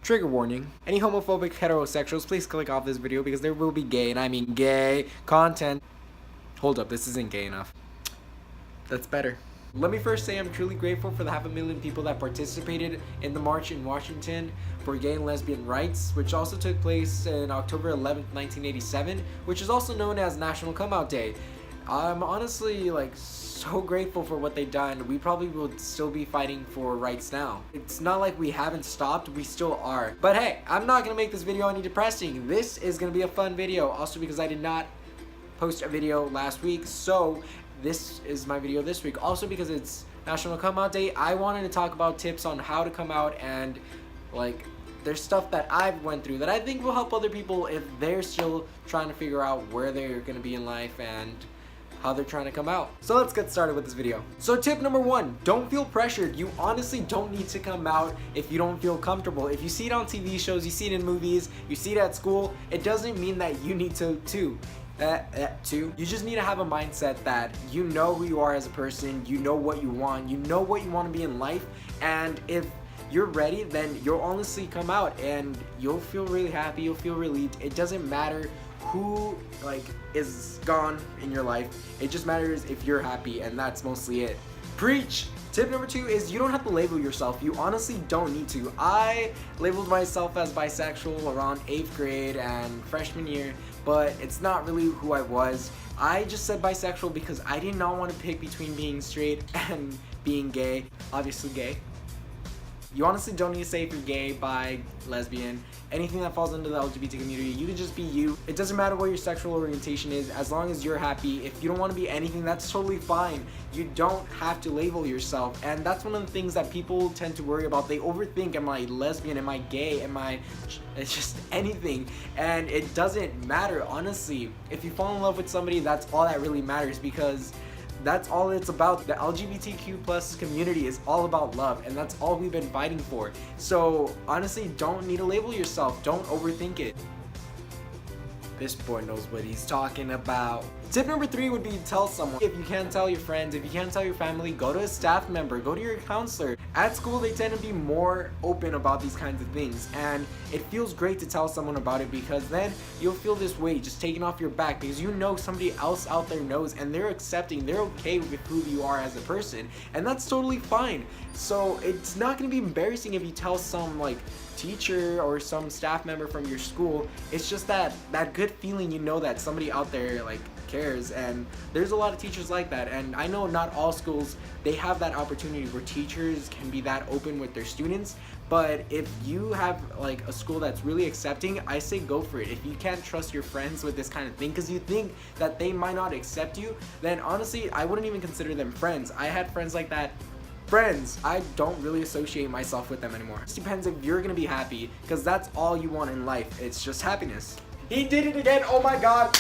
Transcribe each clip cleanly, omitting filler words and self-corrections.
Trigger warning. Any homophobic heterosexuals, please click off this video because there will be gay, and I mean gay, content. Hold up, this isn't gay enough. That's better. Let me first say I'm truly grateful for the 500,000 people that participated in the march in Washington for gay and lesbian rights, which also took place in October 11th, 1987, which is also known as National Come Out Day. I'm honestly so grateful for what they've done. We probably will still be fighting for rights now. It's not like we haven't stopped, we still are. But hey, I'm not gonna make this video any depressing. This is gonna be a fun video, also because I did not post a video last week, so this is my video this week. Also because it's National Come Out Day, I wanted to talk about tips on how to come out, and there's stuff that I've went through that I think will help other people if they're still trying to figure out where they're gonna be in life and how they're trying to come out. So let's get started with this video. So tip number 1, don't feel pressured. You honestly don't need to come out if you don't feel comfortable. If you see it on TV shows, you see it in movies, you see it at school, it doesn't mean that you need to too. You just need to have a mindset that you know who you are as a person, you know what you want to be in life, and if you're ready, then you'll honestly come out and you'll feel really happy, you'll feel relieved. It doesn't matter who is gone in your life, it just matters if you're happy, and that's mostly it. Preach! Tip number 2 is you don't have to label yourself. You honestly don't need to. I labeled myself as bisexual around 8th grade and freshman year, but it's not really who I was. I just said bisexual because I did not want to pick between being straight and being gay. Obviously gay. You honestly don't need to say if you're gay, bi, lesbian, anything that falls into the LGBT community. You can just be you. It doesn't matter what your sexual orientation is, as long as you're happy. If you don't want to be anything, that's totally fine. You don't have to label yourself, and that's one of the things that people tend to worry about. They overthink, am I lesbian, am I gay, it's just anything, and it doesn't matter, honestly. If you fall in love with somebody, that's all that really matters, because that's all it's about. The LGBTQ plus community is all about love, and that's all we've been fighting for. So honestly, don't need to label yourself. Don't overthink it. This boy knows what he's talking about. Tip number 3 would be tell someone. If you can't tell your friends, if you can't tell your family, go to a staff member, go to your counselor. At school, they tend to be more open about these kinds of things, and it feels great to tell someone about it, because then you'll feel this weight just taken off your back, because you know somebody else out there knows, and they're accepting, they're okay with who you are as a person, and that's totally fine. So it's not going to be embarrassing if you tell some teacher or some staff member from your school. It's just that good feeling, you know that somebody out there cares, and there's a lot of teachers like that, and I know not all schools they have that opportunity where teachers can be that open with their students. But if you have a school that's really accepting, I say go for it. If you can't trust your friends with this kind of thing because you think that they might not accept you, then honestly I wouldn't even consider them friends. I had friends like that. I don't really associate myself with them anymore. It depends if you're gonna be happy, because that's all you want in life. It's just happiness. He did it again, oh my god.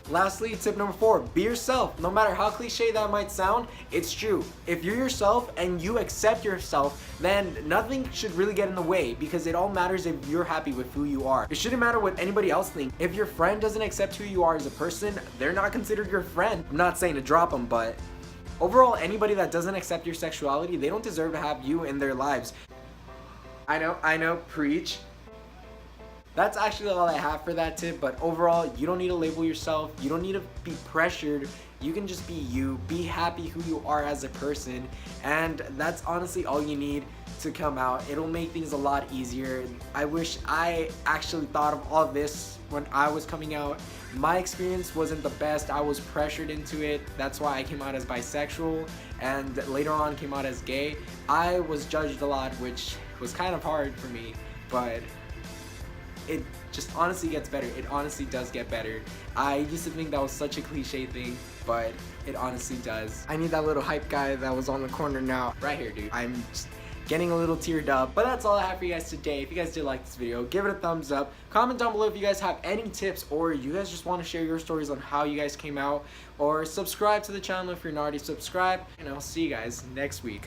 Lastly, tip number 4, be yourself. No matter how cliche that might sound, it's true. If you're yourself and you accept yourself, then nothing should really get in the way, because it all matters if you're happy with who you are. It shouldn't matter what anybody else thinks. If your friend doesn't accept who you are as a person, they're not considered your friend. I'm not saying to drop them, but overall, anybody that doesn't accept your sexuality, they don't deserve to have you in their lives. I know, preach. That's actually all I have for that tip, but overall, you don't need to label yourself. You don't need to be pressured. You can just be you, be happy who you are as a person, and that's honestly all you need to come out. It'll make things a lot easier. I wish I actually thought of all this when I was coming out. My experience wasn't the best. I was pressured into it. That's why I came out as bisexual, and later on came out as gay. I was judged a lot, which was kind of hard for me, but it just honestly gets better. It honestly does get better. I used to think that was such a cliche thing, but it honestly does. I need that little hype guy that was on the corner now. Right here, dude. I'm just getting a little teared up. But that's all I have for you guys today. If you guys did like this video, give it a thumbs up. Comment down below if you guys have any tips, or you guys just want to share your stories on how you guys came out, or subscribe to the channel if you're not already subscribed, and I'll see you guys next week.